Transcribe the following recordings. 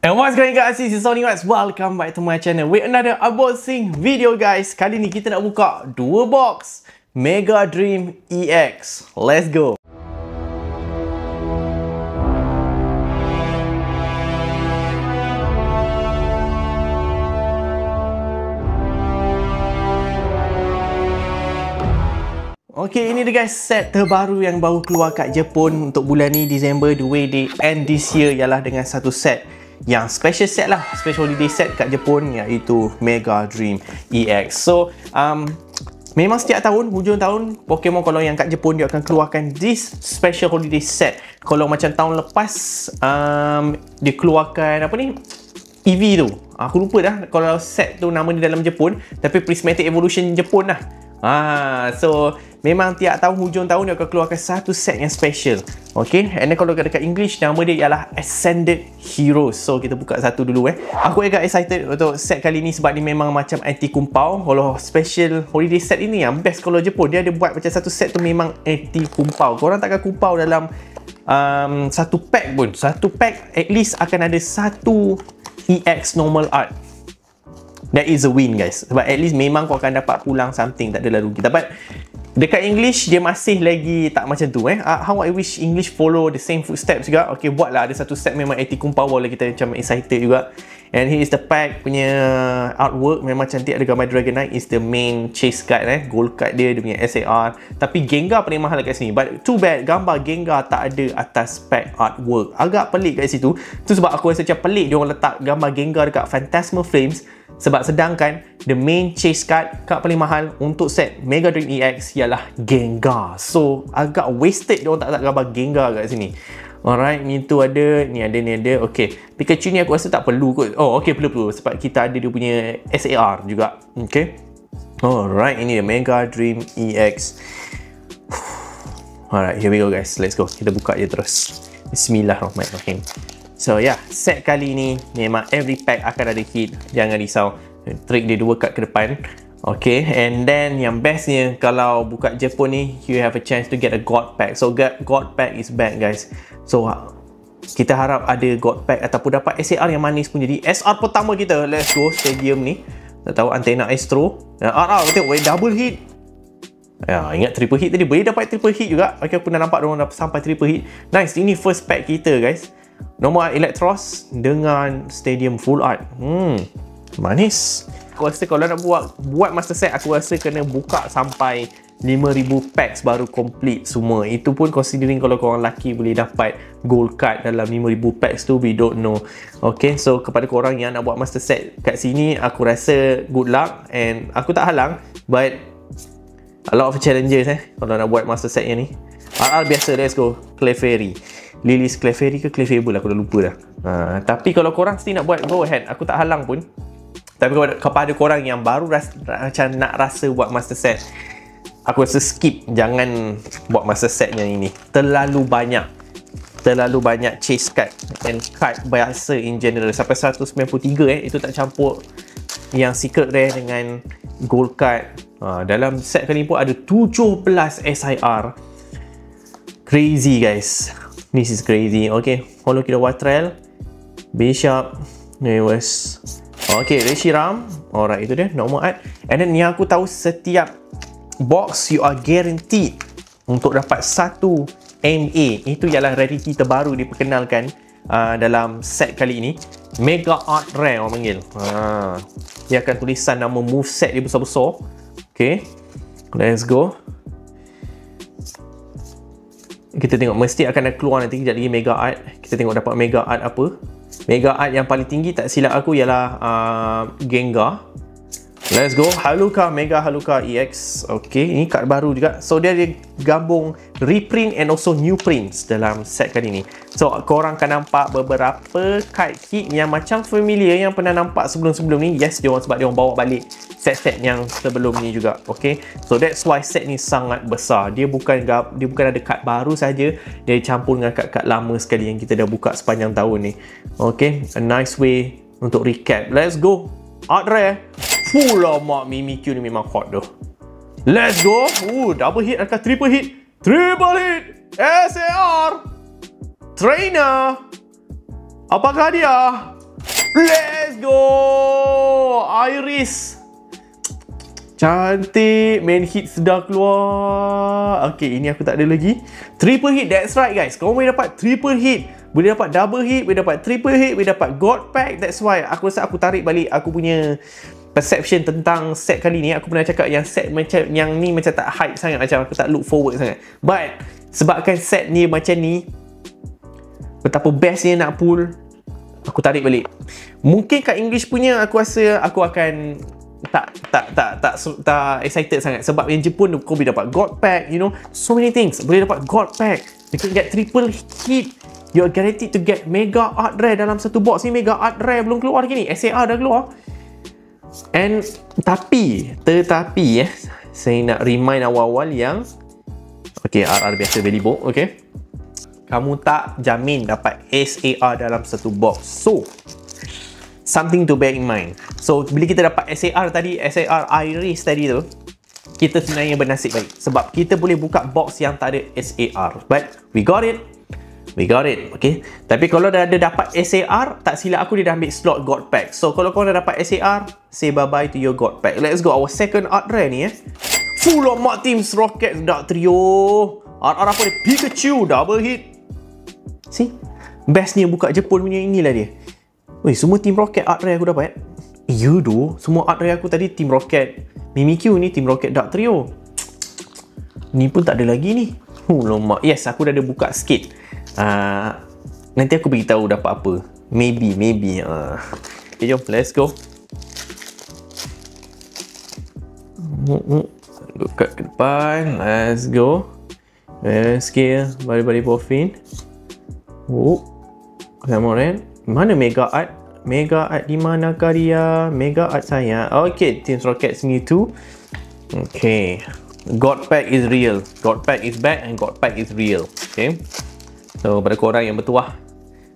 And what's going on guys, this is Sony Wax. Welcome back to my channel with another unboxing video guys. Kali ni kita nak buka dua box Mega Dream EX. Let's go. Okay, ini dia guys, set terbaru yang baru keluar kat Jepun untuk bulan ni Disember. The way they end this year ialah dengan satu set yang special set lah, special holiday set kat Jepun, iaitu Mega Dream EX. So memang setiap tahun, hujung tahun, Pokemon kalau yang kat Jepun dia akan keluarkan this special holiday set. Kalau macam tahun lepas dia keluarkan apa ni, EV tu, aku lupa dah kalau set tu nama dia dalam Jepun, tapi Prismatic Evolution Jepun lah. So memang tiap tahun hujung tahun dia akan keluarkan satu set yang special. Okay, and then kalau dekat English nama dia ialah Ascended Heroes. So kita buka satu dulu Aku agak excited untuk set kali ni sebab dia memang macam anti kumpau. Kalau special holiday set ini yang best kalau Jepun, dia ada buat macam satu set tu memang anti kumpau. Korang takkan kumpau dalam satu pack pun. Satu pack at least akan ada satu EX normal art. That is a win guys. Sebab at least memang kau akan dapat pulang something, tak adalah rugi. Tapi dekat English dia masih lagi tak macam tu How I wish English follow the same footsteps juga. Okay, buatlah ada satu set memang anti kumpau, boleh kita macam excited juga. And here is the pack punya artwork, memang cantik. Ada gambar Dragonite is the main chase card gold card dia punya SAR. Tapi Gengar paling mahal kat sini. But too bad gambar Gengar tak ada atas pack artwork. Agak pelik kat situ. Tu sebab aku rasa macam pelik dia orang letak gambar Gengar dekat Phantasmal Flames. Sebab sedangkan the main chase card paling mahal untuk set Mega Dream EX ialah Gengar. So agak wasted dia orang tak letak gambar Gengar kat sini. Alright, ni tu ada, ni ada. Okay, Pikachu ni aku rasa tak perlu kot. Oh, okay, perlu sebab kita ada dia punya SAR juga. Okay. Alright, ini dia Mega Dream EX. Alright, here we go guys. Let's go. Kita buka je terus. Bismillahirrahmanirrahim. So yeah, set kali ni memang every pack akan ada hit. Jangan risau. Trick dia dua kad ke depan. Okay, and then yang bestnya kalau buka Jepun ni, you have a chance to get a God Pack. So God Pack is back guys. So kita harap ada God Pack ataupun dapat SAR yang manis pun jadi SR pertama kita. Let's go Stadium ni. Tak tahu Antena Astro. Tengok double hit. Ya, ingat triple hit tadi, boleh dapat triple hit juga. Okay, aku dah nampak diorang dah sampai triple hit. Nice, ini first pack kita guys. Normal Electros dengan Stadium full art. Manis. Aku rasa kalau nak buat master set, aku rasa kena buka sampai 5,000 packs baru complete semua. Itu pun considering kalau korang lelaki boleh dapat gold card dalam 5,000 packs tu, we don't know. Okay, so kepada korang yang nak buat master set kat sini, aku rasa good luck. And aku tak halang, but a lot of challenges kalau nak buat master set yang ni. RR biasa, let's go Clefairy. Lilis Clefairy ke Clefable, aku dah lupa dah. Tapi kalau korang still nak buat, go ahead, aku tak halang pun. Tapi kepada korang yang baru macam nak rasa buat master set, aku rasa skip, jangan buat master set yang ini. Terlalu banyak chase card and card biasa in general. Sampai 193 itu tak campur yang secret rare dengan gold card. Dalam set kali ni pun ada 17 SIR. Crazy guys. This is crazy. Okay, follow kita Watrel, Bishop, Newes. Okay, Reshiram. Alright, itu dia normal art. And then yang aku tahu, setiap box you are guaranteed untuk dapat satu MA. Itu ialah rarity terbaru diperkenalkan dalam set kali ini. Mega Art Rare orang panggil. Dia akan tulisan nama moveset dia besar-besar. Okay, let's go. Kita tengok, mesti akan ada keluar nanti kejap lagi Mega Art. Kita tengok dapat Mega Art apa. Mega Art yang paling tinggi tak silap aku ialah Gengar. Let's go Haluka, Mega Haluka EX. Okay, ini kad baru juga. So dia ada gabung reprint and also new prints dalam set kali ni. So korang akan nampak beberapa card kit yang macam familiar, yang pernah nampak sebelum-sebelum ni. Yes, sebab dia orang bawa balik set-set yang sebelum ni juga. Okay, so that's why set ni sangat besar. Dia bukan ada kad baru saja, dia campur dengan kad-kad lama sekali yang kita dah buka sepanjang tahun ni. Okay, a nice way untuk recap. Let's go Art Rare. Mak Mimikyu ni memang hot tu. Let's go. Double hit atau triple hit? Triple hit. SAR. Trainer. Apakah dia? Let's go! Iris. Cantik. Main hit sudah keluar. Okay, ini aku tak ada lagi. Triple hit, that's right guys. Kau boleh dapat triple hit, boleh dapat double hit, boleh dapat triple hit, boleh dapat God Pack. That's why aku rasa aku tarik balik aku punya perception tentang set kali ni. Aku pernah cakap yang set macam yang ni macam tak hype sangat, macam aku tak look forward sangat. But sebabkan set ni macam ni, betapa bestnya nak pull, aku tarik balik. Mungkin kat English punya aku rasa aku akan tak excited sangat, sebab yang Jepun tu kau boleh dapat God Pack, you know, so many things. Boleh dapat God Pack, you can get triple hit, you're guaranteed to get mega art rare dalam satu box ni. Mega art rare belum keluar lagi ni, SAR dah keluar. And tetapi saya nak remind awal-awal yang RR biasa Belly Book, kamu tak jamin dapat SAR dalam satu box. So something to bear in mind. So bila kita dapat SAR tadi, SAR Iris tadi tu, kita sebenarnya bernasib baik sebab kita boleh buka box yang tak ada SAR. But we got it. Okay. Tapi kalau dah ada dapat SAR, tak silap aku dia dah ambil slot God Pack. So kalau kau dah dapat SAR, say bye bye to your God Pack. Let's go our second art rare ni Full of Mark Teams Rocket Dark Trio. RR apa dia? Pikachu double hit. See? Best ni yang buka Jepun punya, inilah dia. Weh, semua Team Rocket art rare aku dapat. You do. Semua art rare aku tadi Team Rocket Mimikyu, ni Team Rocket Dark Trio. Ni pun tak ada lagi ni. Lama. Yes, aku dah ada buka sikit. Nanti aku beritahu dapat apa. Maybe. Okay, jom, let's go. Buka ke depan. Let's go. Skill body morphin. Samurai. Mana Mega Art? Mega Art di manakah dia? Mega Art saya. Okay, Team Rocket Mewtwo. Okay. God Pack is real. God Pack is back and God Pack is real. Okay. So pada korang yang bertuah,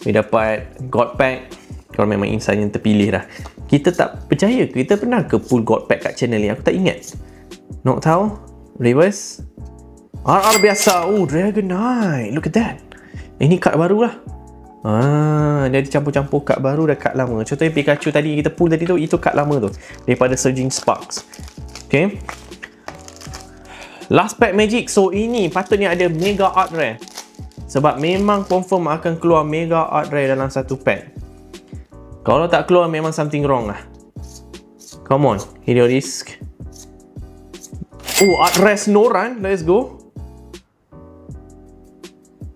we dapat God Pack, kalau memang insan yang terpilih dah. Kita tak percaya ke? Kita pernah ke pull God Pack kat channel ni? Aku tak ingat. Noctowl, reverse, RR biasa. Oh, Dragonite, look at that. Ini kad baru lah. Dia ada campur-campur kad baru dan kad lama. Contohnya Pikachu tadi kita pull tadi tu, itu kad lama tu, daripada Surging Sparks. Okay. Last pack magic. So ini patutnya ada Mega Art Rare, sebab memang confirm akan keluar Mega Art Rare dalam satu pack. Kalau tak keluar, memang something wrong lah. Come on, Heliolisk. Art Rare Snorunt. Let's go.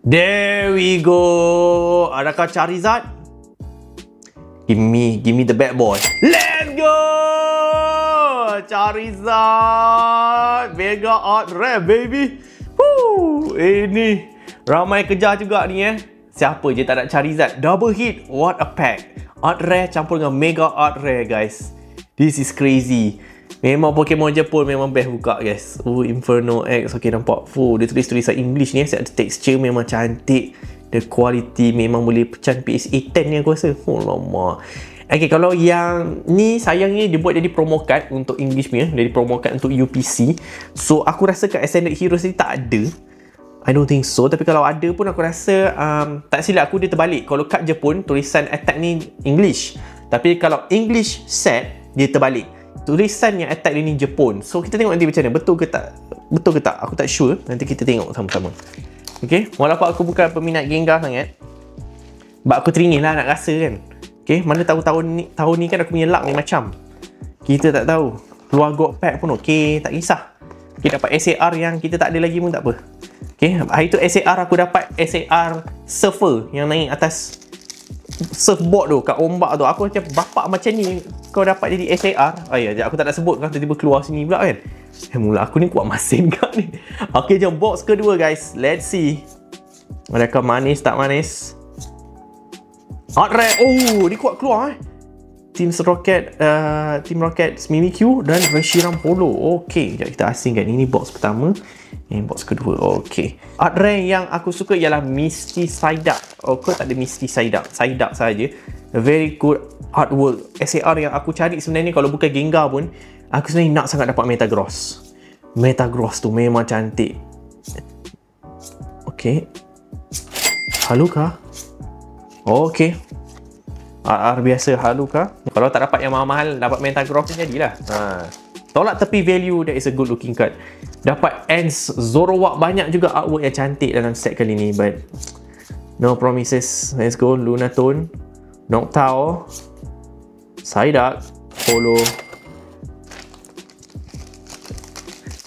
There we go. Adakah Charizard? Give me the bad boy. Let's go. Charizard Mega Art Rare, baby. Ini ramai kejar juga ni Siapa je tak nak Charizard? Double hit, what a pack. Art Rare campur dengan Mega Art Rare, guys. This is crazy. Memang Pokemon Jepun memang best buka, guys. Inferno X. Okay, nampak. Dia tulis-tulisan English ni. Set texture memang cantik. The quality memang boleh pecahan PSA 10 ni aku rasa. Lama. Okay, kalau yang ni sayangnya dia buat jadi promo card untuk English punya. Jadi promo card untuk UPC. So aku rasa kat Ascended Heroes ni tak ada. I don't think so. Tapi kalau ada pun aku rasa tak silap aku dia terbalik. Kalau kat Jepun tulisan attack ni English, tapi kalau English set dia terbalik. Tulisan yang attack dia ni Jepun. So kita tengok nanti macam mana. Betul ke tak? Aku tak sure. Nanti kita tengok sama-sama. Okay. Walaupun aku bukan peminat Gengar sangat, sebab aku teringin lah nak rasa kan. Okay. Mana tahu tahun ni kan aku punya luck ni macam. Kita tak tahu. Keluar God Pack pun okay. Tak kisah. Okay, dapat SAR yang kita tak ada lagi pun tak apa. Okay, hari tu SAR aku dapat SAR Surfer yang naik atas surfboard tu, kat ombak tu. Aku macam, bapak macam ni kau dapat jadi SAR? Aku tak nak sebut kan, tiba-tiba keluar sini pula kan. Mula aku ni kuat masin kat ni. Okay, jom box kedua guys. Let's see. Adakah manis tak manis? Art Rare. Ni kuat keluar Team Rocket Mimikyu dan Reshiram Polo. Okay, sekejap kita asingkan. Ini box pertama, ini box kedua. Okay, art rare yang aku suka ialah Misty Psyduck. Kau tak ada Misty Psyduck, Psyduck saja. Very good artwork. SAR yang aku cari sebenarnya, kalau bukan Gengar pun, aku sebenarnya nak sangat dapat Metagross. Metagross tu memang cantik. Okay, Haluka. Okay, RR biasa Haluka. Kalau tak dapat yang mahal-mahal, dapat Metagross pun jadilah. Tolak tepi value, that is a good looking card. Dapat Ants, Zoroark, banyak juga artwork yang cantik dalam set kali ni, but no promises. Let's go. Lunatone, Noctowl, Psyduck,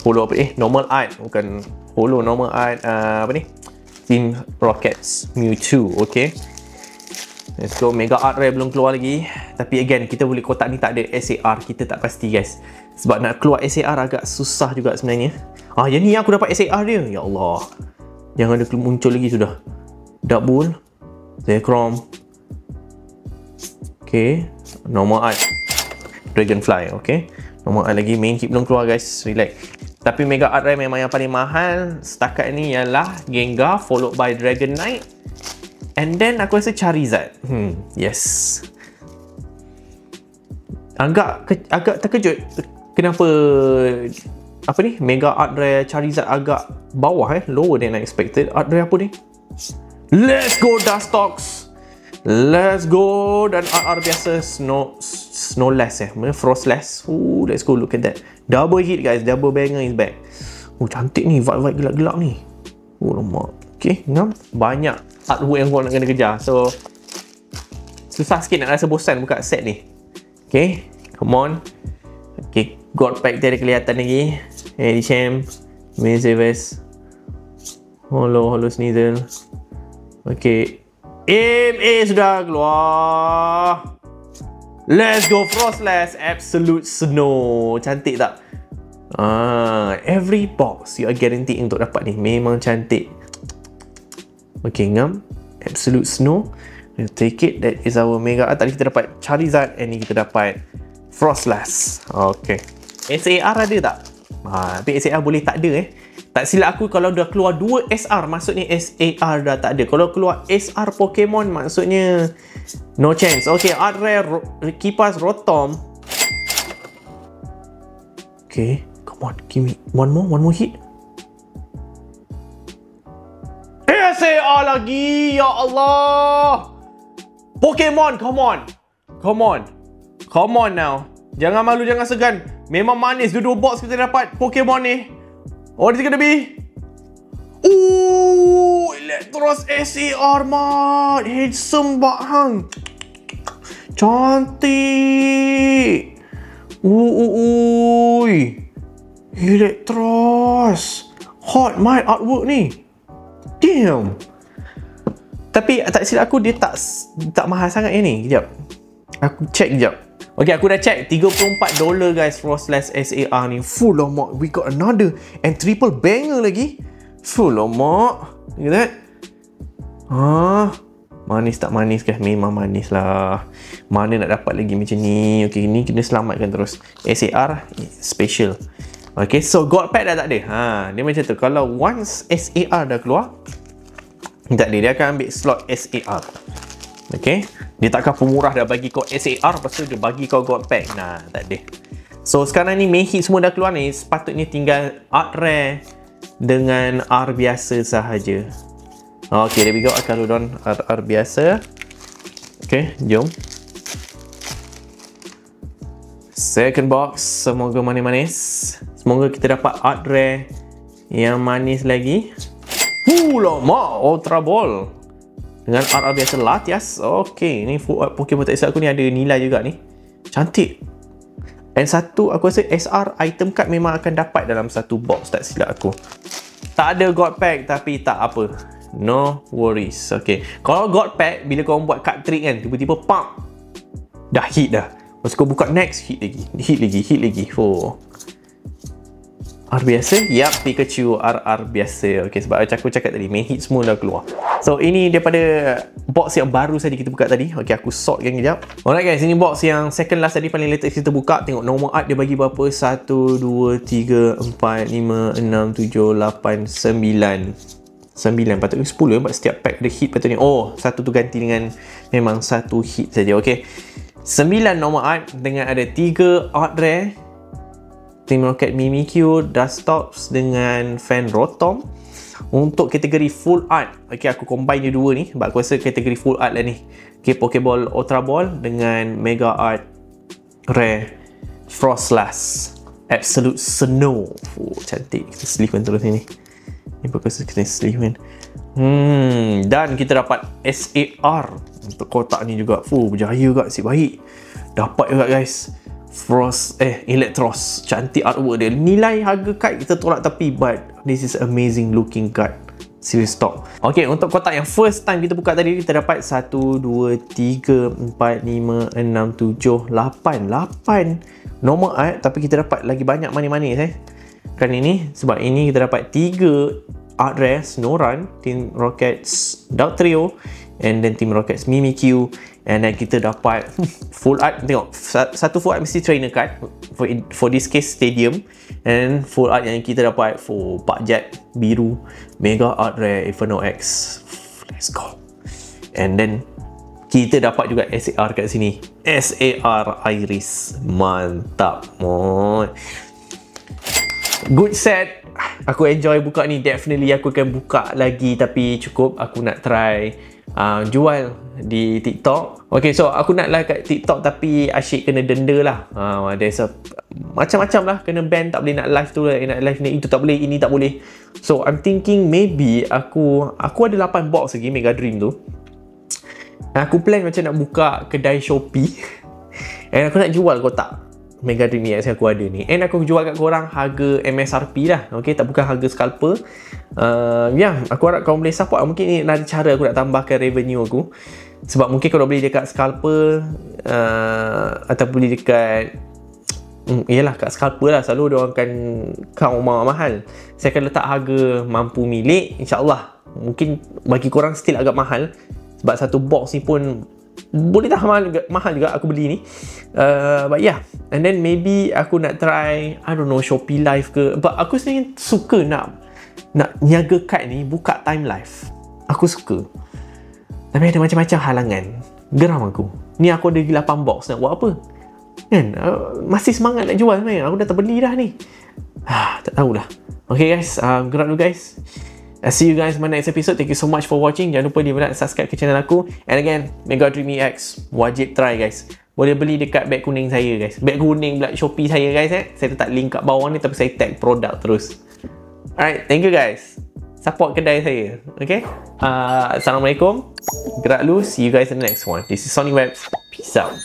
Holo apa normal art, bukan Holo, normal art, apa ni, Team Rockets Mewtwo. Okay, let's go. Mega Art Rare belum keluar lagi, tapi again kita boleh kotak ni tak ada SAR, kita tak pasti guys, sebab nak keluar SAR agak susah juga sebenarnya. Yang ni aku dapat SAR dia, ya Allah, yang ada muncul lagi sudah. Double Zekrom. Okay, normal art Dragonfly. Okay, normal art lagi, main kit belum keluar guys, relax. Tapi Mega Art Rare memang yang paling mahal setakat ni ialah Gengar, followed by Dragonite, and then aku rasa Charizard. Yes. Agak terkejut kenapa apa ni, Mega Art Rare Charizard agak bawah, lower than I expected. Art Rare apa ni? Let's go Dustox. Let's go. Dan RR biasa Snowlash Frostless. Let's go, look at that. Double hit guys, double banger is back. Cantik ni, vibe-vibe gelap-gelap ni. Lama. Okay, ngam. Banyak artwork yang korang nak kena kejar. So, susah sikit nak rasa bosan buka set ni. Okay, come on. Okay, God Pack dia ada kelihatan lagi. Edicham, Mazeverse, Holo Sneasel. Okay, sudah keluar. Let's go Frostless, Absolute Snow. Cantik tak? Every box you are guaranteed untuk dapat ni. Memang cantik. Okay, ngam. Absolute Snow. We'll take it. That is our Mega Art. Tadi kita dapat Charizard, and ni kita dapat Frostless. Okay. SAR ada tak? Tapi SAR boleh tak ada Tak silap aku, kalau dah keluar 2 SR, maksudnya SAR dah tak ada. Kalau keluar SR Pokemon, maksudnya no chance. Okay, Art Rare Kipas Rotom. Okay, come on, give me one more hit. SAR lagi, ya Allah. Pokemon, come on now. Jangan malu, jangan segan. Memang manis dua box kita dapat Pokemon ni. What is it gonna be? Electros SAR mat. Handsome bahang. Cantik. Electros. Hot mat artwork ni. Damn. Tapi tak silap aku, dia tak mahal sangat ni. Kejap. Aku check kejap. Okay, aku dah check, $34 guys Frostless SAR ni. Full lemak. We got another and triple banger lagi. Full lemak. Look at that. Manis tak manis guys? Memang manis lah. Mana nak dapat lagi macam ni. Okay, ni kena selamatkan terus. SAR special. Okay, so God Pack dah tak ada. Dia macam tu. Kalau once SAR dah keluar, tak ada, dia akan ambil slot SAR. Okay, dia takkan pemurah dah bagi kau SAR, lepas tu dia bagi kau God Pack. Tak ada. So sekarang ni main hit semua dah keluar ni. Sepatutnya tinggal Art Rare dengan R biasa sahaja. Okay, there we go. Akaludon R biasa. Okay, jom. Second box. Semoga manis-manis. Semoga kita dapat Art Rare yang manis lagi. Lama. Ultra Ball dengan RR biasa Latias. Okay, ni full art Pokemon tak silap aku ni ada nilai juga ni. Cantik. And satu, aku rasa SR item card memang akan dapat dalam satu box, tak silap aku. Tak ada God Pack, tapi tak apa. No worries. Okay, kalau God Pack, bila kau buat card trick kan, tiba-tiba pump, dah hit dah. Lepas kau buka next, hit lagi. R biasa? Yup, Pikachu RR biasa. Okay, sebab aku cakap tadi, main hit semua dah keluar. So, ini daripada box yang baru saja kita buka tadi. Okay, aku sortkan kejap. Alright guys, ini box yang second last tadi, paling latest kita buka. Tengok normal art dia bagi berapa? 1, 2, 3, 4, 5, 6, 7, 8, 9. 9, patutnya 10 sebab setiap pack ada hit patutnya. Satu tu ganti dengan memang satu hit saja. Okay, 9 normal art dengan ada 3 art rare. Team Rocket Mimikyu, Dustox dengan Fan Rotom. Untuk kategori full art, okay, aku combine je dua ni sebab aku rasa kategori full art lah ni. Okay, Pokeball Ultra Ball dengan Mega Art Rare Frostlass Absolute Snow. Cantik. Kita sleeve terus ni. Ni bagus kita sleeve kan. Dan kita dapat SAR untuk kotak ni juga. Berjaya juga, nasib baik. Dapat juga guys. Electros. Cantik artwork dia. Nilai harga card kita tolak tepi, but this is amazing looking card. Serious stock. Okay, untuk kotak yang first time kita buka tadi, kita dapat 1, 2, 3, 4, 5, 6, 7, 8 normal art, tapi kita dapat lagi banyak manis-manis kan ini. Sebab ini kita dapat 3 art rare Snorunt, Team Rockets Dark Trio, and then Team Rockets Mimikyu, and then kita dapat full art. Tengok, satu full art mesti trainer card for this case Stadium, and full art yang kita dapat for Pak Jet biru, Mega Art Rare Inferno X. Let's go. And then kita dapat juga SAR kat sini, SAR Iris. Mantap. Good set. Aku enjoy buka ni. Definitely aku akan buka lagi, tapi cukup aku nak try jual di TikTok. Okay, so aku nak live kat TikTok, tapi asyik kena denda lah. There's a macam-macam lah, kena ban, tak boleh nak live tu, nak live ni, itu tak boleh, ini tak boleh. So I'm thinking maybe aku ada 8 box lagi Mega Dream tu. Aku plan macam nak buka kedai Shopee and aku nak jual kotak Mega Dream EX yang aku ada ni, and aku jual kat korang harga MSRP lah. Okay, tak bukan harga scalper. Aku harap korang boleh support. Mungkin ni ada cara aku nak tambahkan revenue aku. Sebab mungkin kalau beli dekat scalper atau beli dekat yelah, kat scalper lah, selalu diorang akan count mahal. Saya akan letak harga mampu milik, insyaAllah. Mungkin bagi korang still agak mahal, sebab satu box ni pun boleh tak mahal juga aku beli ni. But yeah, and then maybe aku nak try, I don't know, Shopee Live ke. But aku sebenarnya suka nak niaga card ni, buka time live. Aku suka, tapi ada macam-macam halangan. Geram aku. Ni aku ada 8 box, nak buat apa kan? Masih semangat nak jual sebenarnya. Aku dah terbeli dah ni. Tak tahulah. Okay guys, gerak dulu guys. I'll see you guys in my next episode. Thank you so much for watching. Jangan lupa di subscribe ke channel aku. And again, Mega Dream EX wajib try guys. Boleh beli dekat beg kuning saya guys. Beg kuning pula Shopee saya guys. Saya letak link kat bawah ni, tapi saya tag produk terus. Alright, thank you guys. Support kedai saya. Okay. Assalamualaikum. Gerak dulu. See you guys in the next one. This is Sony Webs. Peace out.